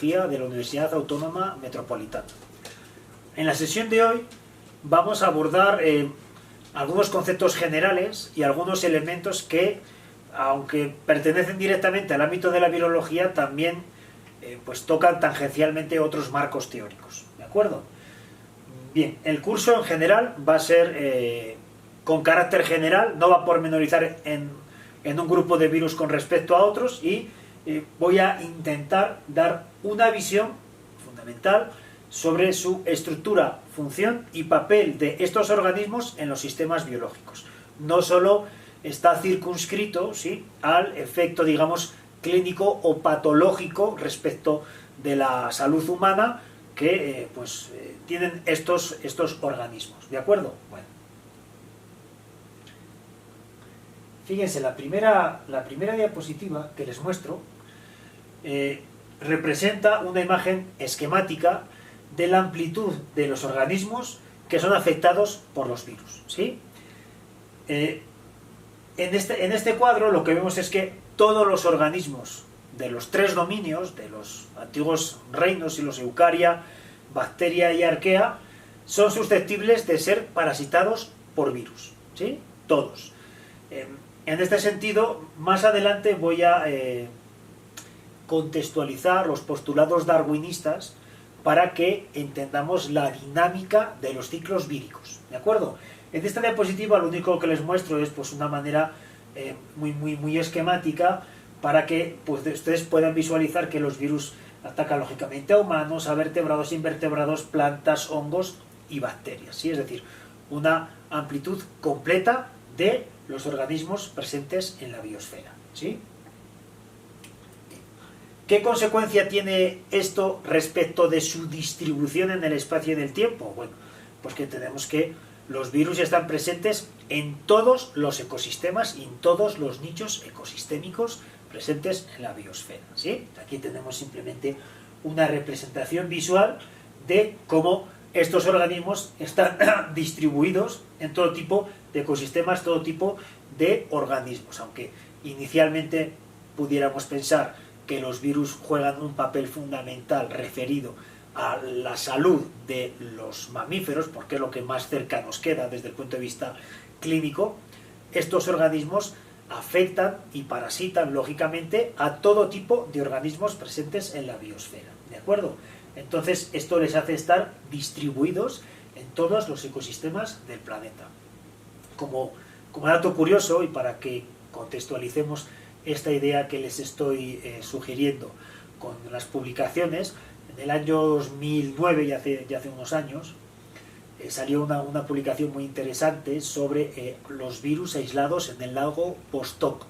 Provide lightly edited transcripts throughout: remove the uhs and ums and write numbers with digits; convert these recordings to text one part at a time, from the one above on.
Biología de la Universidad Autónoma Metropolitana. En la sesión de hoy vamos a abordar algunos conceptos generales y algunos elementos que, aunque pertenecen directamente al ámbito de la biología, también pues tocan tangencialmente otros marcos teóricos. ¿De acuerdo? Bien, el curso en general va a ser con carácter general, no va a pormenorizar en un grupo de virus con respecto a otros, y voy a intentar dar una visión fundamental sobre su estructura, función y papel de estos organismos en los sistemas biológicos. No solo está circunscrito, ¿sí?, al efecto, digamos, clínico o patológico respecto de la salud humana que tienen estos organismos. ¿De acuerdo? Bueno. Fíjense, la primera diapositiva que les muestro representa una imagen esquemática de la amplitud de los organismos que son afectados por los virus, ¿sí? En este cuadro lo que vemos es que todos los organismos de los tres dominios, de los antiguos reinos y los Eucaria, Bacteria y Arquea, son susceptibles de ser parasitados por virus, ¿sí? Todos. En este sentido, más adelante voy a contextualizar los postulados darwinistas para que entendamos la dinámica de los ciclos víricos, ¿de acuerdo? En esta diapositiva lo único que les muestro es pues una manera muy esquemática para que pues ustedes puedan visualizar que los virus atacan lógicamente a humanos, a vertebrados, invertebrados, plantas, hongos y bacterias, ¿sí? Es decir, una amplitud completa de los organismos presentes en la biosfera, ¿sí? ¿Qué consecuencia tiene esto respecto de su distribución en el espacio y en el tiempo? Bueno, pues que tenemos que los virus están presentes en todos los ecosistemas y en todos los nichos ecosistémicos presentes en la biosfera, ¿sí? Aquí tenemos simplemente una representación visual de cómo estos organismos están distribuidos en todo tipo de ecosistemas, todo tipo de organismos, aunque inicialmente pudiéramos pensar que los virus juegan un papel fundamental referido a la salud de los mamíferos, porque es lo que más cerca nos queda desde el punto de vista clínico. Estos organismos afectan y parasitan lógicamente a todo tipo de organismos presentes en la biosfera, ¿de acuerdo? Entonces esto les hace estar distribuidos en todos los ecosistemas del planeta. Como dato curioso, y para que contextualicemos esta idea que les estoy sugiriendo con las publicaciones, en el año 2009, ya hace unos años, salió una publicación muy interesante sobre los virus aislados en el lago Vostok,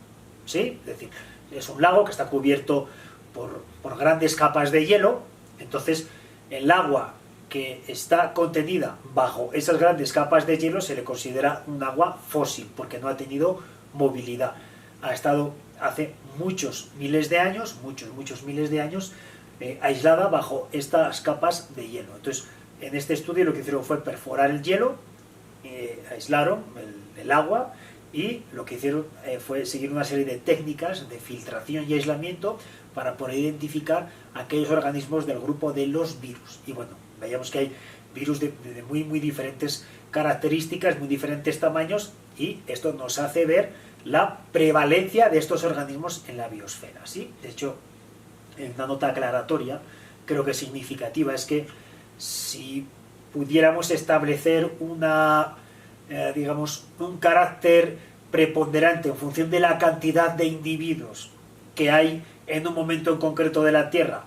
¿sí? Es decir, es un lago que está cubierto por grandes capas de hielo. Entonces el agua que está contenida bajo esas grandes capas de hielo se le considera un agua fósil, porque no ha tenido movilidad. Ha estado hace muchos miles de años, muchos miles de años, aislada bajo estas capas de hielo. Entonces, en este estudio lo que hicieron fue perforar el hielo, aislaron el agua, y lo que hicieron fue seguir una serie de técnicas de filtración y aislamiento para poder identificar aquellos organismos del grupo de los virus. Y bueno, veíamos que hay virus de muy diferentes características, muy diferentes tamaños, y esto nos hace ver la prevalencia de estos organismos en la biosfera, ¿sí? De hecho, en una nota aclaratoria, creo que significativa, es que si pudiéramos establecer digamos, un carácter preponderante en función de la cantidad de individuos que hay en un momento en concreto de la Tierra,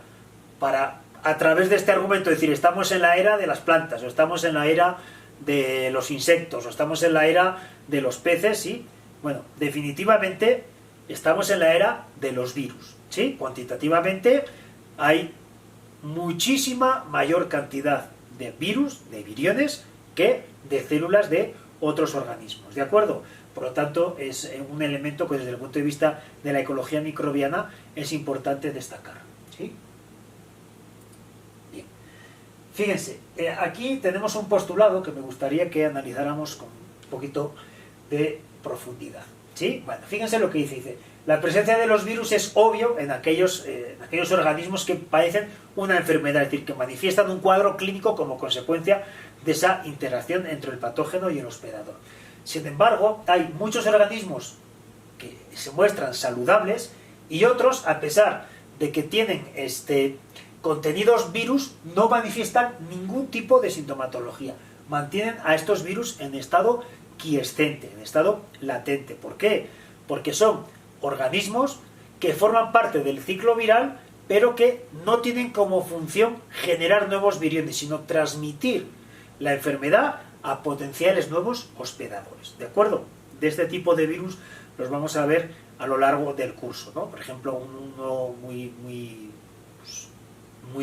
para, a través de este argumento, decir, estamos en la era de las plantas, o estamos en la era de los insectos, o estamos en la era de los peces, ¿sí? Bueno, definitivamente estamos en la era de los virus, ¿sí? Cuantitativamente hay muchísima mayor cantidad de virus, de viriones, que de células de otros organismos, ¿de acuerdo? Por lo tanto, es un elemento que desde el punto de vista de la ecología microbiana es importante destacar, ¿sí? Bien. Fíjense, aquí tenemos un postulado que me gustaría que analizáramos con un poquito de profundidad. ¿Sí? Bueno, fíjense lo que dice. La presencia de los virus es obvio en aquellos organismos que padecen una enfermedad, es decir, que manifiestan un cuadro clínico como consecuencia de esa interacción entre el patógeno y el hospedador. Sin embargo, hay muchos organismos que se muestran saludables y otros, a pesar de que tienen contenidos virus, no manifiestan ningún tipo de sintomatología. Mantienen a estos virus en estado quiescente, en estado latente. ¿Por qué? Porque son organismos que forman parte del ciclo viral, pero que no tienen como función generar nuevos viriones, sino transmitir la enfermedad a potenciales nuevos hospedadores. ¿De acuerdo? De este tipo de virus los vamos a ver a lo largo del curso, ¿no? Por ejemplo, uno muy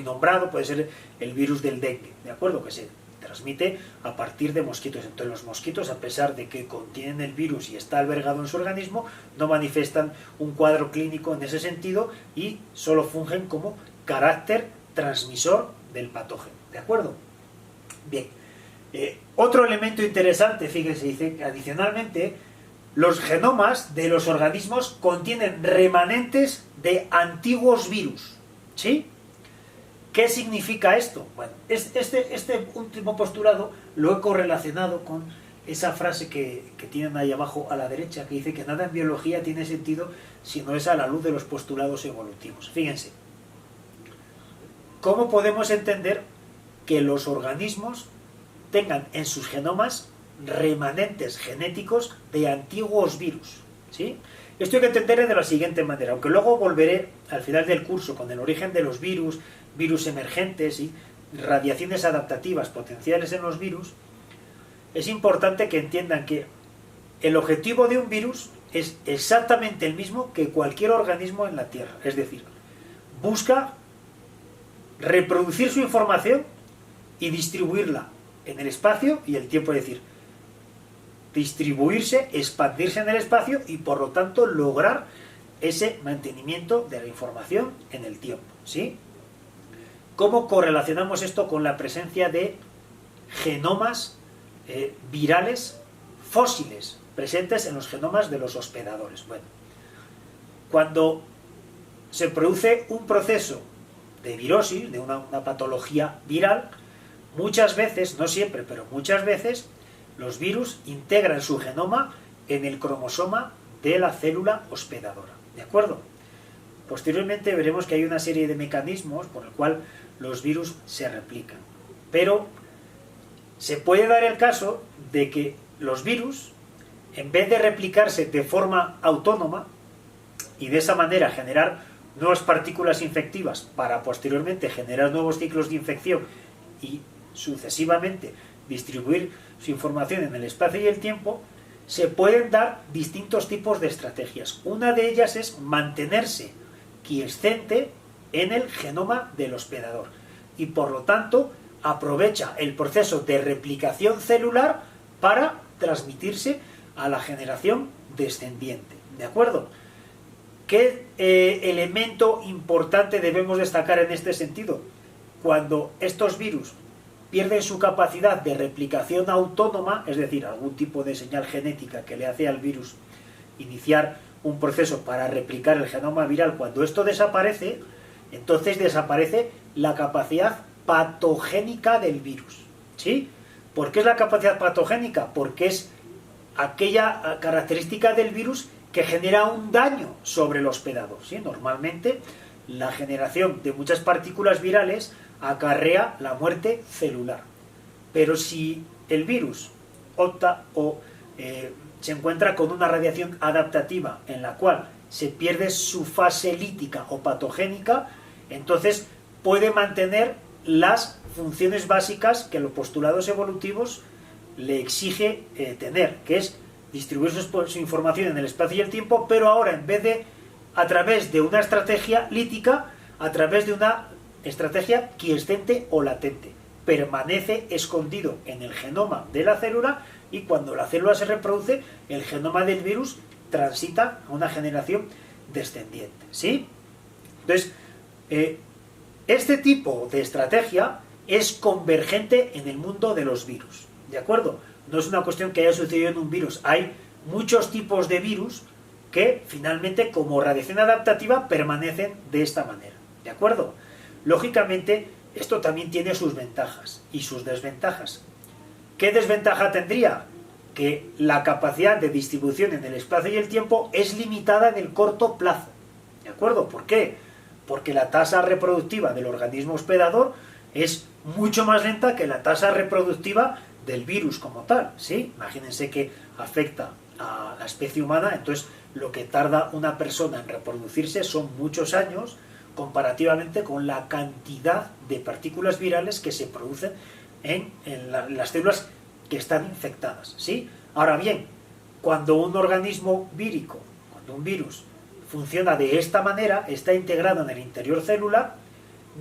nombrado puede ser el virus del dengue, ¿de acuerdo? Que se transmite a partir de mosquitos. Entonces los mosquitos, a pesar de que contienen el virus y está albergado en su organismo, no manifiestan un cuadro clínico en ese sentido y solo fungen como carácter transmisor del patógeno. ¿De acuerdo? Bien. Otro elemento interesante, fíjense, dice que adicionalmente los genomas de los organismos contienen remanentes de antiguos virus. ¿Sí? ¿Qué significa esto? Bueno, este último postulado lo he correlacionado con esa frase que tienen ahí abajo a la derecha, que dice que nada en biología tiene sentido si no es a la luz de los postulados evolutivos. Fíjense, ¿cómo podemos entender que los organismos tengan en sus genomas remanentes genéticos de antiguos virus? ¿Sí? Esto hay que entender de la siguiente manera, aunque luego volveré al final del curso con el origen de los virus, virus emergentes y radiaciones adaptativas potenciales en los virus. Es importante que entiendan que el objetivo de un virus es exactamente el mismo que cualquier organismo en la Tierra, es decir, busca reproducir su información y distribuirla en el espacio y el tiempo, es decir, distribuirse, expandirse en el espacio y por lo tanto lograr ese mantenimiento de la información en el tiempo. ¿Sí? ¿Cómo correlacionamos esto con la presencia de genomas virales fósiles presentes en los genomas de los hospedadores? Bueno, cuando se produce un proceso de virosis, de una patología viral, muchas veces, no siempre, pero muchas veces, los virus integran su genoma en el cromosoma de la célula hospedadora. ¿De acuerdo? Posteriormente veremos que hay una serie de mecanismos por el cual los virus se replican. Pero se puede dar el caso de que los virus, en vez de replicarse de forma autónoma y de esa manera generar nuevas partículas infectivas para posteriormente generar nuevos ciclos de infección y sucesivamente distribuir su información en el espacio y el tiempo, se pueden dar distintos tipos de estrategias. Una de ellas es mantenerse quiescente en el genoma del hospedador y por lo tanto aprovecha el proceso de replicación celular para transmitirse a la generación descendiente. ¿De acuerdo? ¿Qué elemento importante debemos destacar en este sentido? Cuando estos virus pierden su capacidad de replicación autónoma, es decir, algún tipo de señal genética que le hace al virus iniciar un proceso para replicar el genoma viral, cuando esto desaparece, entonces desaparece la capacidad patogénica del virus. ¿Sí? ¿Por qué es la capacidad patogénica? Porque es aquella característica del virus que genera un daño sobre el hospedador. ¿Sí? Normalmente la generación de muchas partículas virales acarrea la muerte celular. Pero si el virus opta o se encuentra con una radiación adaptativa en la cual se pierde su fase lítica o patogénica, entonces puede mantener las funciones básicas que los postulados evolutivos le exige tener, que es distribuir su información en el espacio y el tiempo, pero ahora en vez de a través de una estrategia lítica, a través de una estrategia quiescente o latente. Permanece escondido en el genoma de la célula y cuando la célula se reproduce, el genoma del virus transita a una generación descendiente. ¿Sí? Entonces, este tipo de estrategia es convergente en el mundo de los virus. ¿De acuerdo? No es una cuestión que haya sucedido en un virus. Hay muchos tipos de virus que finalmente como radiación adaptativa permanecen de esta manera, ¿de acuerdo? Lógicamente esto también tiene sus ventajas y sus desventajas. ¿Qué desventaja tendría? Que la capacidad de distribución en el espacio y el tiempo es limitada en el corto plazo, ¿de acuerdo? ¿Por qué? Porque la tasa reproductiva del organismo hospedador es mucho más lenta que la tasa reproductiva del virus como tal, ¿sí? Imagínense que afecta a la especie humana, entonces lo que tarda una persona en reproducirse son muchos años comparativamente con la cantidad de partículas virales que se producen en las células que están infectadas, ¿sí? Ahora bien, cuando un organismo vírico, cuando un virus funciona de esta manera, está integrado en el interior celular,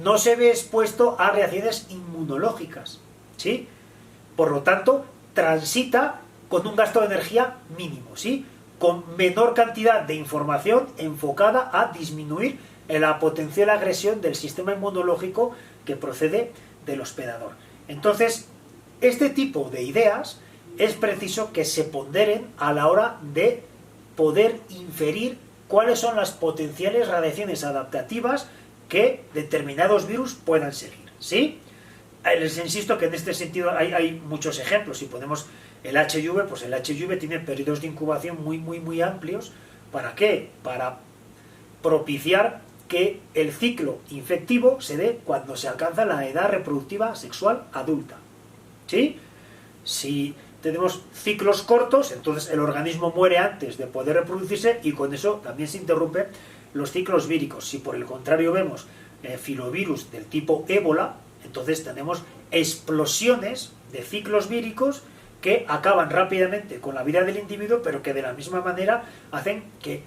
no se ve expuesto a reacciones inmunológicas, ¿sí? Por lo tanto, transita con un gasto de energía mínimo, ¿sí? Con menor cantidad de información enfocada a disminuir la potencial agresión del sistema inmunológico que procede del hospedador. Entonces, este tipo de ideas es preciso que se ponderen a la hora de poder inferir cuáles son las potenciales radiaciones adaptativas que determinados virus puedan seguir, ¿sí? Les insisto que en este sentido hay muchos ejemplos. Si ponemos el HIV, pues el HIV tiene periodos de incubación muy amplios. ¿Para qué? Para propiciar que el ciclo infectivo se dé cuando se alcanza la edad reproductiva sexual adulta, ¿sí? Si tenemos ciclos cortos, entonces el organismo muere antes de poder reproducirse y con eso también se interrumpen los ciclos víricos. Si por el contrario vemos filovirus del tipo ébola, entonces tenemos explosiones de ciclos víricos que acaban rápidamente con la vida del individuo, pero que de la misma manera hacen que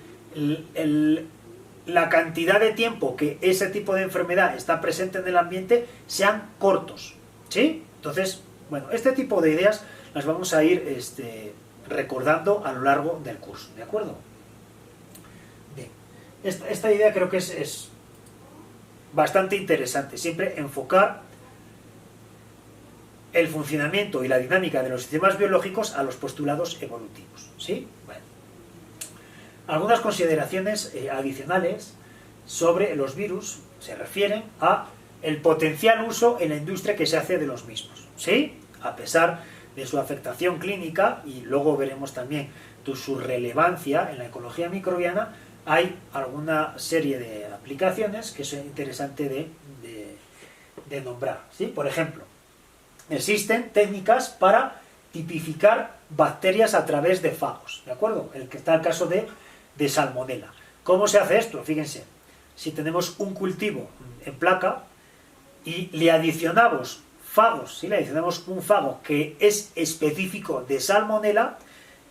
la cantidad de tiempo que ese tipo de enfermedad está presente en el ambiente sean cortos, ¿sí? Entonces, bueno, este tipo de ideas las vamos a ir recordando a lo largo del curso, ¿de acuerdo? Bien, esta idea creo que es bastante interesante, siempre enfocar el funcionamiento y la dinámica de los sistemas biológicos a los postulados evolutivos, ¿sí? Bueno. Algunas consideraciones adicionales sobre los virus se refieren a el potencial uso en la industria que se hace de los mismos, ¿sí? A pesar de su afectación clínica, y luego veremos también su relevancia en la ecología microbiana, hay alguna serie de aplicaciones que son interesantes de nombrar, ¿sí? Por ejemplo, existen técnicas para tipificar bacterias a través de fagos, ¿de acuerdo? Está el caso de Salmonella. ¿Cómo se hace esto? Fíjense, si tenemos un cultivo en placa y le adicionamos fagos, si le adicionamos un fago que es específico de Salmonella,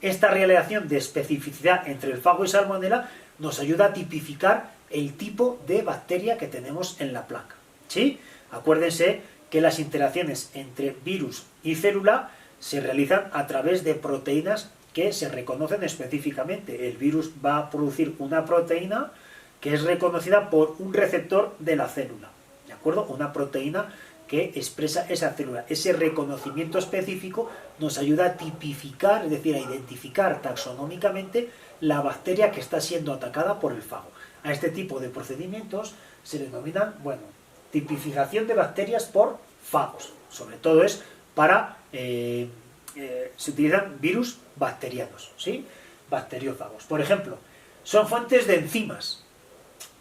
esta relación de especificidad entre el fago y Salmonella nos ayuda a tipificar el tipo de bacteria que tenemos en la placa, ¿sí? Acuérdense que las interacciones entre virus y célula se realizan a través de proteínas que se reconocen específicamente. El virus va a producir una proteína que es reconocida por un receptor de la célula, ¿de acuerdo? Una proteína que expresa esa célula. Ese reconocimiento específico nos ayuda a tipificar, es decir, a identificar taxonómicamente la bacteria que está siendo atacada por el fago. A este tipo de procedimientos se le denominan, bueno, tipificación de bacterias por fagos. Sobre todo es para se utilizan virus bacterianos, ¿sí? Bacteriófagos. Por ejemplo, son fuentes de enzimas.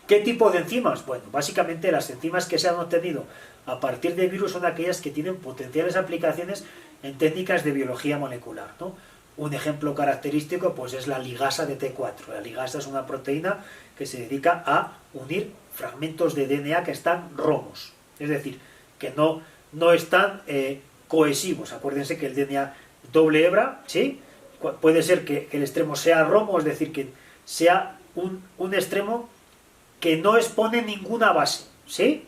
¿Qué tipo de enzimas? Bueno, básicamente las enzimas que se han obtenido a partir de virus son aquellas que tienen potenciales aplicaciones en técnicas de biología molecular, ¿no? Un ejemplo característico pues es la ligasa de T4. La ligasa es una proteína que se dedica a unir fragmentos de DNA que están romos, es decir, que no están cohesivos. Acuérdense que el DNA doble hebra, ¿sí? Puede ser que el extremo sea romo, es decir, que sea un extremo que no expone ninguna base, ¿sí?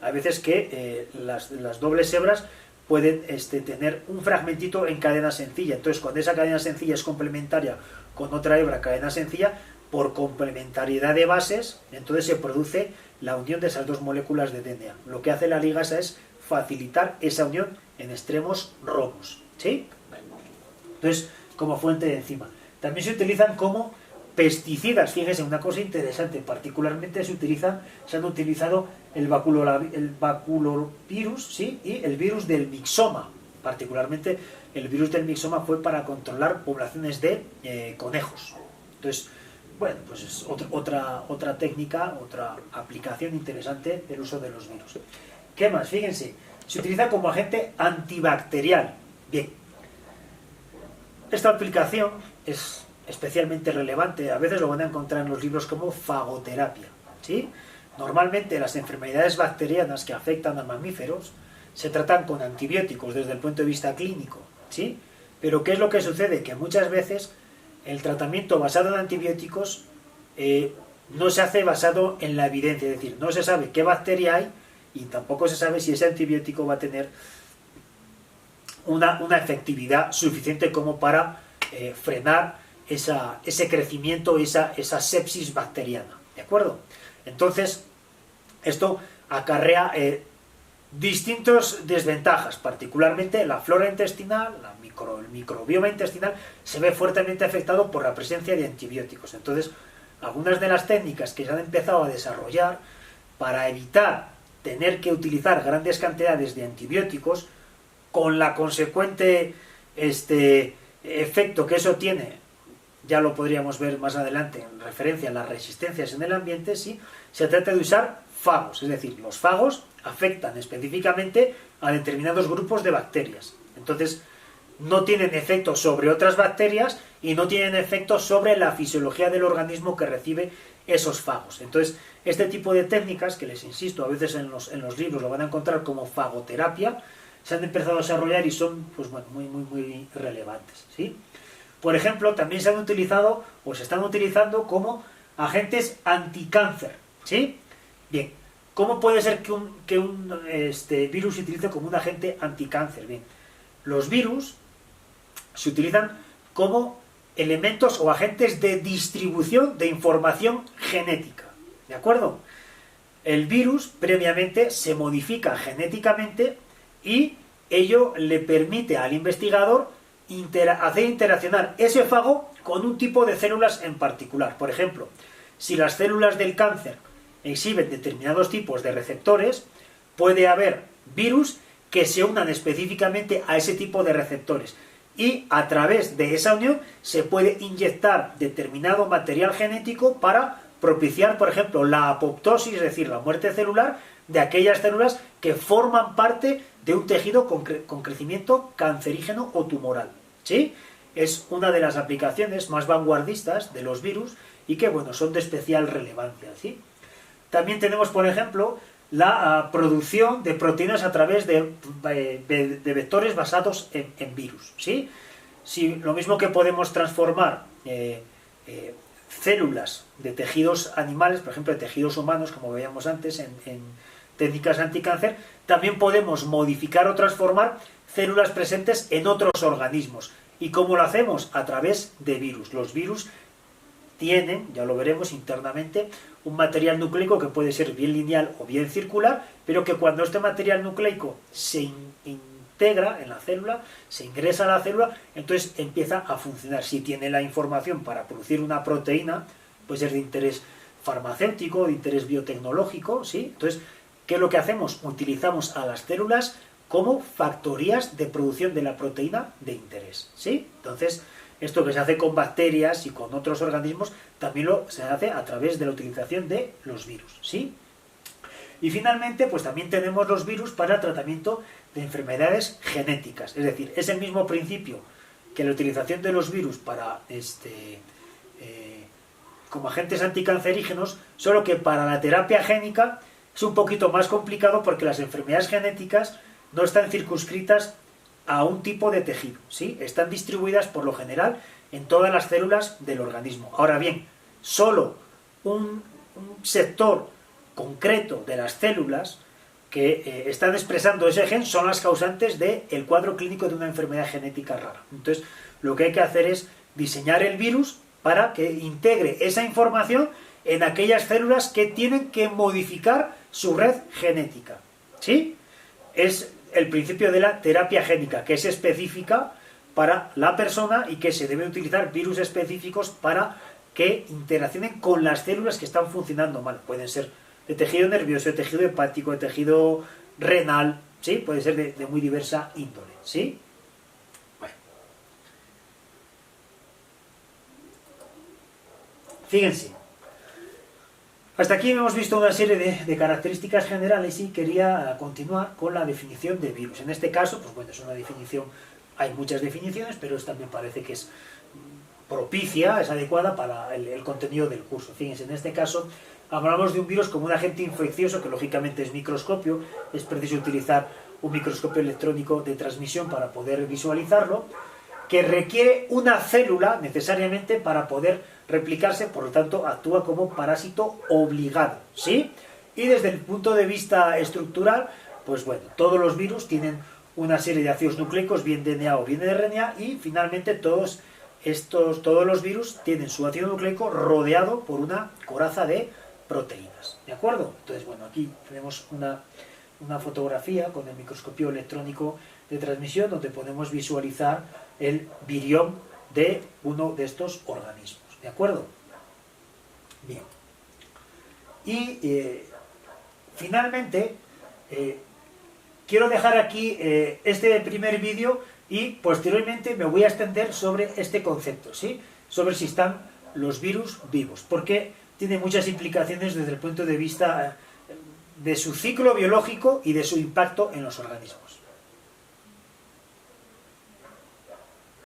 Hay veces que las dobles hebras pueden tener un fragmentito en cadena sencilla. Entonces, cuando esa cadena sencilla es complementaria con otra hebra cadena sencilla, por complementariedad de bases, entonces se produce la unión de esas dos moléculas de DNA. Lo que hace la ligasa es facilitar esa unión en extremos romos, ¿sí? Entonces, como fuente de enzima. también se utilizan como pesticidas. Fíjense, una cosa interesante, particularmente se han utilizado el baculovirus, ¿sí? Y el virus del mixoma. Particularmente el virus del mixoma fue para controlar poblaciones de conejos. Entonces, bueno, pues es otra técnica, otra aplicación interesante del uso de los virus. ¿Qué más? Fíjense, se utiliza como agente antibacterial. Bien, esta aplicación es especialmente relevante, a veces lo van a encontrar en los libros como fagoterapia, ¿sí? Normalmente las enfermedades bacterianas que afectan a mamíferos se tratan con antibióticos desde el punto de vista clínico, ¿sí? Pero ¿qué es lo que sucede? Que muchas veces el tratamiento basado en antibióticos no se hace basado en la evidencia, es decir, no se sabe qué bacteria hay y tampoco se sabe si ese antibiótico va a tener una efectividad suficiente como para frenar ese crecimiento, esa sepsis bacteriana, ¿de acuerdo? Entonces, esto acarrea distintas desventajas, particularmente la flora intestinal, el microbioma intestinal se ve fuertemente afectado por la presencia de antibióticos. Entonces, algunas de las técnicas que se han empezado a desarrollar para evitar tener que utilizar grandes cantidades de antibióticos, con la consecuente efecto que eso tiene, ya lo podríamos ver más adelante en referencia a las resistencias en el ambiente, ¿sí? Se trata de usar fagos, es decir, los fagos afectan específicamente a determinados grupos de bacterias. Entonces, no tienen efecto sobre otras bacterias y no tienen efecto sobre la fisiología del organismo que recibe esos fagos. Entonces, este tipo de técnicas, que les insisto, a veces en los libros lo van a encontrar como fagoterapia, se han empezado a desarrollar y son, pues bueno, muy relevantes, ¿sí? Por ejemplo, también se han utilizado o se están utilizando como agentes anticáncer, ¿sí? Bien, ¿cómo puede ser que un virus se utilice como un agente anticáncer? Bien, los virus se utilizan como elementos o agentes de distribución de información genética, ¿de acuerdo? El virus previamente se modifica genéticamente y ello le permite al investigador hacer interaccionar ese fago con un tipo de células en particular. Por ejemplo, si las células del cáncer exhiben determinados tipos de receptores, puede haber virus que se unan específicamente a ese tipo de receptores y a través de esa unión se puede inyectar determinado material genético para propiciar, por ejemplo, la apoptosis, es decir, la muerte celular de aquellas células que forman parte de un tejido con crecimiento cancerígeno o tumoral, ¿sí? Es una de las aplicaciones más vanguardistas de los virus y que, bueno, son de especial relevancia, ¿sí? También tenemos, por ejemplo, la producción de proteínas a través de vectores basados en virus, ¿sí? Si, lo mismo que podemos transformar células de tejidos animales, por ejemplo, de tejidos humanos, como veíamos antes en técnicas anticáncer, también podemos modificar o transformar células presentes en otros organismos. ¿Y cómo lo hacemos? A través de virus. Los virus tienen, ya lo veremos internamente, un material nucleico que puede ser bien lineal o bien circular, pero que cuando este material nucleico se integra en la célula, se ingresa a la célula, entonces empieza a funcionar. Si tiene la información para producir una proteína, puede ser de interés farmacéutico, de interés biotecnológico, ¿sí? Entonces, ¿qué es lo que hacemos? Utilizamos a las células como factorías de producción de la proteína de interés, ¿sí? Entonces, esto que se hace con bacterias y con otros organismos, también se hace a través de la utilización de los virus, ¿sí? Y finalmente, pues también tenemos los virus para el tratamiento de enfermedades genéticas. Es decir, es el mismo principio que la utilización de los virus para como agentes anticancerígenos, solo que para la terapia génica es un poquito más complicado porque las enfermedades genéticas no están circunscritas a un tipo de tejido, ¿sí? Están distribuidas por lo general en todas las células del organismo. Ahora bien, solo un sector concreto de las células que están expresando ese gen son las causantes del cuadro clínico de una enfermedad genética rara. Entonces, lo que hay que hacer es diseñar el virus para que integre esa información en aquellas células que tienen que modificar su red genética, ¿sí? Es el principio de la terapia génica, que es específica para la persona y que se deben utilizar virus específicos para que interaccionen con las células que están funcionando mal. Pueden ser de tejido nervioso, de tejido hepático, de tejido renal, ¿sí? Puede ser de muy diversa índole, ¿sí? Bueno. Fíjense. Hasta aquí hemos visto una serie de características generales y quería continuar con la definición de virus. En este caso, pues bueno, es una definición, hay muchas definiciones, pero esta me parece que es propicia, es adecuada para el contenido del curso. Fíjense, en este caso hablamos de un virus como un agente infeccioso que lógicamente es microscopio, es preciso utilizar un microscopio electrónico de transmisión para poder visualizarlo, que requiere una célula necesariamente para poder replicarse, por lo tanto actúa como parásito obligado, ¿sí? Y desde el punto de vista estructural, pues bueno, todos los virus tienen una serie de ácidos nucleicos, bien DNA o bien de RNA, y finalmente todos los virus tienen su ácido nucleico rodeado por una coraza de proteínas, ¿de acuerdo? Entonces, bueno, aquí tenemos una fotografía con el microscopio electrónico de transmisión donde podemos visualizar el virión de uno de estos organismos, ¿de acuerdo? Bien. Y finalmente quiero dejar aquí este primer vídeo y posteriormente me voy a extender sobre este concepto, ¿sí? Sobre si están los virus vivos, porque tiene muchas implicaciones desde el punto de vista de su ciclo biológico y de su impacto en los organismos.